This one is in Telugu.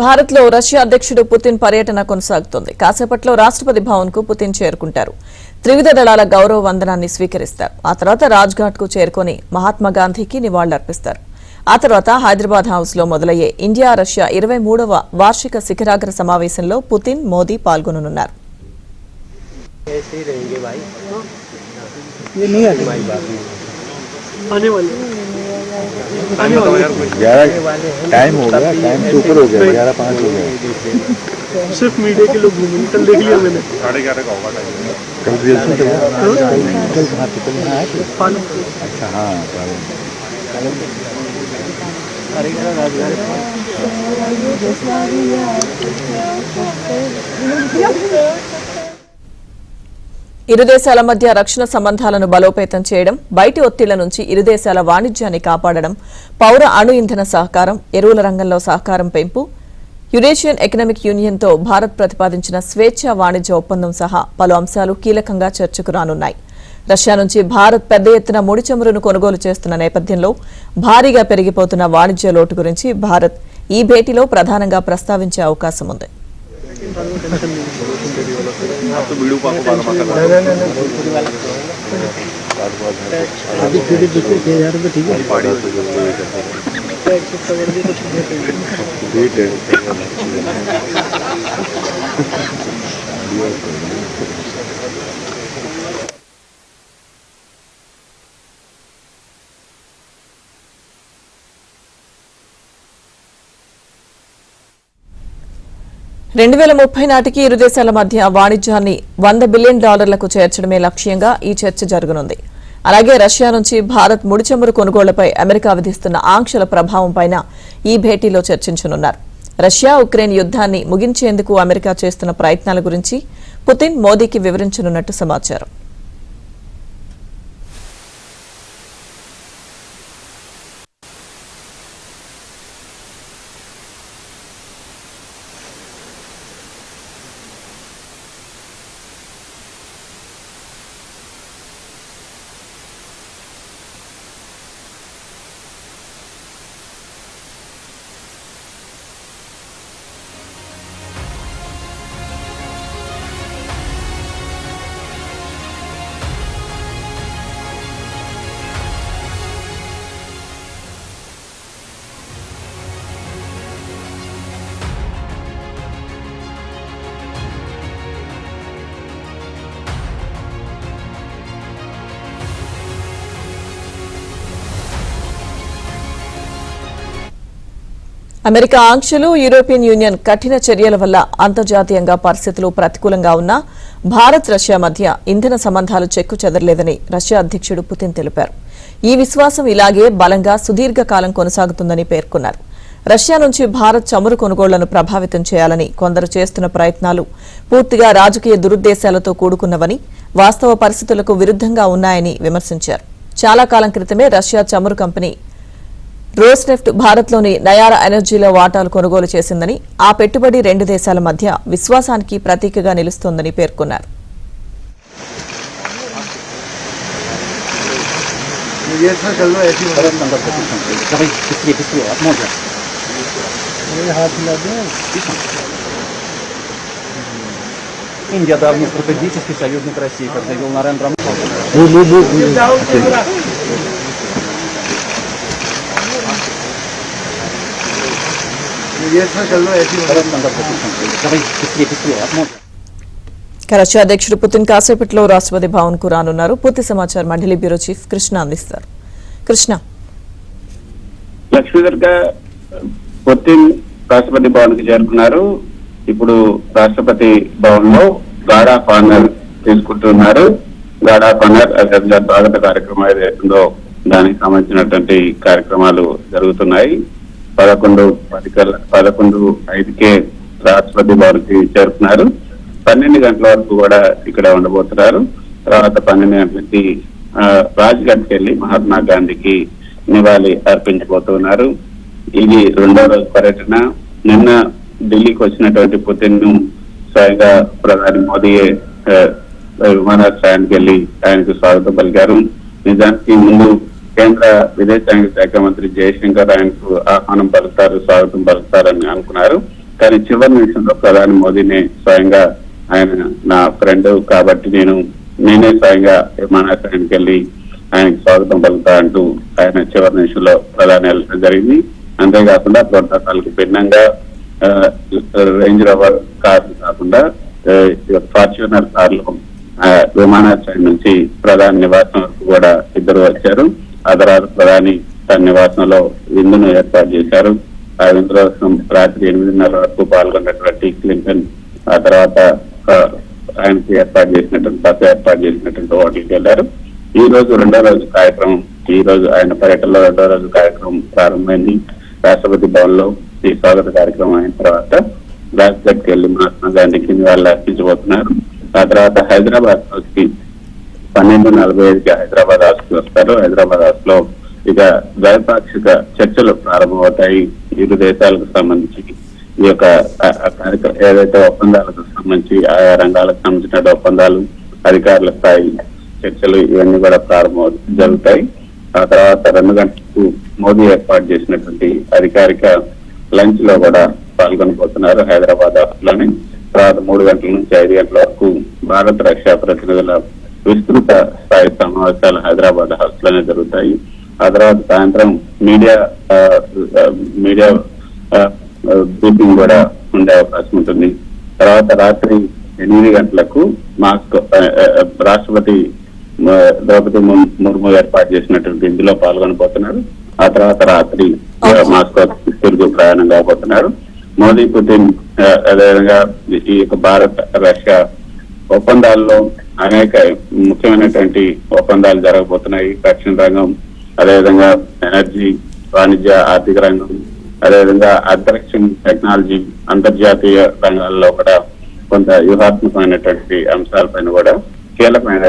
భారత్ లో రష్యా అధ్యక్షుడు పుతిన్ పర్యటన కొనసాగుతోంది. కాసేపట్లో రాష్ట్రపతి భవన్ కు పుతిన్ చేరుకుంటారు. త్రివిధ దళాల గౌరవ వందనాన్ని స్వీకరిస్తారు. ఆ తర్వాత రాజ్ఘాట్ కు చేరుకుని మహాత్మా గాంధీకి నివాళులర్పిస్తారు. ఆ తర్వాత హైదరాబాద్ హౌస్ లో మొదలయ్యే ఇండియా రష్యా 23వ వార్షిక శిఖరాగ్ర సమావేశంలో పుతిన్, మోదీ పాల్గొననున్నారు. टाइम हो गया, टाइम से ऊपर हो गया, 11:05 हो गया। सिर्फ मीडिया के लोग घूमे, कल देख लिया मैंने। 11:30 का होगा टाइम। कल रिहर्सल चला? कल कहाँ पे? कल यहाँ आए थे? अच्छा हाँ, ఇరు దేశాల మధ్య రక్షణ సంబంధాలను బలోపేతం చేయడం, బయటి ఒత్తిళ్ల నుంచి ఇరు దేశాల వాణిజ్యాన్ని కాపాడడం, పౌర అణు ఇంధన సహకారం, ఎరువుల రంగంలో సహకారం పెంపు, యురేషియన్ ఎకనామిక్ యూనియన్తో భారత్ ప్రతిపాదించిన స్వేచ్ఛా వాణిజ్య ఒప్పందం సహా పలు అంశాలు కీలకంగా చర్చకు రానున్నాయి. రష్యా నుంచి భారత్ పెద్ద ఎత్తున ముడి చమురును కొనుగోలు చేస్తున్న నేపథ్యంలో భారీగా పెరిగిపోతున్న వాణిజ్య లోటు గురించి భారత్ ఈ భేటీలో ప్రధానంగా ప్రస్తావించే అవకాశం ఉంది. $2030 నాటికి ఇరు దేశాల మధ్య వాణిజ్యాన్ని $100 బిలియన్ చేర్చడమే లక్ష్యంగా ఈ చర్చ జరగనుంది. అలాగే రష్యా నుంచి భారత్ ముడి చమురు కొనుగోళ్లపై అమెరికా విధిస్తున్న ఆంక్షల ప్రభావంపై ఈ భేటీలో చర్చించనున్నారు. రష్యా ఉక్రెయిన్ యుద్ధాన్ని ముగించేందుకు అమెరికా చేస్తున్న ప్రయత్నాల గురించి పుతిన్, మోదీకి వివరించనున్నట్టు సమాచారం. అమెరికా ఆంక్షలు, యూరోపియన్ యూనియన్ కఠిన చర్యల వల్ల అంతర్జాతీయంగా పరిస్థితులు ప్రతికూలంగా ఉన్నా భారత్, రష్యా మధ్య ఇంధన సంబంధాలు చెక్కు చెదరలేదని రష్యా అధ్యక్షుడు పుతిన్ తెలిపారు. ఈ విశ్వాసం ఇలాగే బలంగా సుదీర్ఘకాలం కొనసాగుతుందని పేర్కొన్నారు. రష్యా నుంచి భారత్ చమురు కొనుగోళ్లను ప్రభావితం చేయాలని కొందరు చేస్తున్న ప్రయత్నాలు పూర్తిగా రాజకీయ దురుద్దేశాలతో కూడుకున్నవని, వాస్తవ పరిస్థితులకు విరుద్ధంగా ఉన్నాయని విమర్శించారు. చాలా కాలం క్రితమే రష్యా చమురు కంపెనీ రోస్నెఫ్ట్ భారత్లోని నయారా ఎనర్జీలో వాటాలు కొనుగోలు చేసిందని, ఆ పెట్టుబడి రెండు దేశాల మధ్య విశ్వాసానికి ప్రతీకగా నిలుస్తోందని పేర్కొన్నారు. Индия давний стратегический союзник России, как заявил Нарендра Моди. రష్యా అధ్యక్షుడు పుతిన్ కాసేపట్లో రాష్ట్రపతి భవన్ కు రానున్నారు. పూర్తి సమాచారం మండలి బ్యూరో చీఫ్ కృష్ణ అందిస్తారు. కృష్ణ, లక్ష్మీధర్గా పుతిన్ రాష్ట్రపతి భవన్ కి చేరుకున్నారు. ఇప్పుడు రాష్ట్రపతి భవన్ లో గార్డ్ ఆఫ్ ఆనర్ తీసుకుంటున్నారు. గార్డ్ ఆఫ్ ఆనర్ అదేవిధంగా స్వాగత కార్యక్రమం ఏదైతుందో దానికి సంబంధించినటువంటి కార్యక్రమాలు జరుగుతున్నాయి. 11:05కే రాష్ట్రపతి భవన్ కి చేరుకున్నారు. 12 గంటల వరకు కూడా ఇక్కడ ఉండబోతున్నారు. తర్వాత 12 గంటలకి రాజ్ఘాట్కి వెళ్లి మహాత్మా గాంధీకి నివాళి అర్పించబోతున్నారు. ఇది 2వ రోజు పర్యటన. నిన్న ఢిల్లీకి వచ్చినటువంటి పుతిన్ ను స్వయంగా ప్రధాని మోదీ విమానాశ్రయానికి వెళ్లి ఆయనకు స్వాగతం పలికారు. నిజానికి ముందు కేంద్ర విదేశాంగ శాఖ మంత్రి జయశంకర్ ఆయనకు ఆహ్వానం పలుకుతారు, స్వాగతం పలుకుతారని అనుకున్నారు. కానీ చివరి నిమిషంలో ప్రధాని మోదీనే స్వయంగా ఆయన నా ఫ్రెండ్ కాబట్టి నేనే స్వయంగా విమానాశ్రయానికి వెళ్ళి ఆయనకు స్వాగతం పలుకుతా అంటూ ఆయన చివరి నిమిషంలో ప్రధాని వెళ్ళడం జరిగింది. అంతేకాకుండా ప్రోటోకాల్ కు భిన్నంగా రేంజ్ రోవర్ కారు కాకుండా ఫార్చ్యూనర్ కార్లు విమానాశ్రయం నుంచి ప్రధాని నివాసం వరకు కూడా ఇద్దరు వచ్చారు. ఆ తర్వాత ప్రధాని తన నివాసంలో విందును ఏర్పాటు చేశారు. ఆ విందులో రాత్రి 8:30 వరకు పాల్గొన్నటువంటి క్లింటన్ ఆ తర్వాత ఆయనకి ఏర్పాటు చేసినటువంటి హోటల్కి వెళ్లారు. ఈ రోజు రెండో రోజు కార్యక్రమం, ఈ రోజు ఆయన పర్యటనలో రెండో రోజు కార్యక్రమం ప్రారంభమైంది. రాష్ట్రపతి భవన్ లో ఈ స్వాగత కార్యక్రమం అయిన తర్వాత రాజ్ఘాట్కి వెళ్లి మహాత్మా గాంధీకి నివాళులు అర్పించబోతున్నారు. ఆ తర్వాత హైదరాబాద్ హౌస్ కి 12:45కి హైదరాబాద్ హౌస్ కి వస్తారు. హైదరాబాద్ హౌస్ లో ఇక ద్వైపాక్షిక చర్చలు ప్రారంభమవుతాయి. ఇరు దేశాలకు సంబంధించి ఈ యొక్క కార్యక్రమం ఏదైతే ఒప్పందాలకు సంబంధించి ఆయా రంగాలకు సంబంధించిన ఒప్పందాలు, అధికారుల స్థాయి చర్చలు ఇవన్నీ కూడా జరుగుతాయి. ఆ తర్వాత 2 గంటలకు మోదీ ఏర్పాటు చేసినటువంటి అధికారిక లంచ్ లో కూడా పాల్గొనబోతున్నారు హైదరాబాద్ హౌస్ లోని. తర్వాత 3 గంటల నుంచి 5 గంటల వరకు భారత్ రష్యా ప్రతినిధుల విస్తృత స్థాయి సమావేశాలు హైదరాబాద్ హౌస్ లోనే జరుగుతాయి. ఆ తర్వాత సాయంత్రం మీడియా బ్రీఫింగ్ కూడా ఉండే అవకాశం ఉంటుంది. తర్వాత రాత్రి 8 గంటలకు మాస్కో రాష్ట్రపతి ద్రౌపది ముర్ము ఏర్పాటు చేసినటువంటి ఇందులో పాల్గొనబోతున్నారు. ఆ తర్వాత రాత్రి మాస్కో తిరుగు ప్రయాణం కాబోతున్నారు. మోదీ, పుతిన్ అదేవిధంగా ఈ యొక్క భారత్ రష్యా ఒప్పందాల్లో అనేక ముఖ్యమైనటువంటి ఒప్పందాలు జరగబోతున్నాయి. రక్షణ రంగం, అదేవిధంగా ఎనర్జీ, వాణిజ్య, ఆర్థిక రంగం, అదేవిధంగా అంతరిక్షం టెక్నాలజీ, అంతర్జాతీయ రంగాల్లో కూడా కొంత వ్యూహాత్మకమైనటువంటి అంశాలపైన కూడా కీలకమైన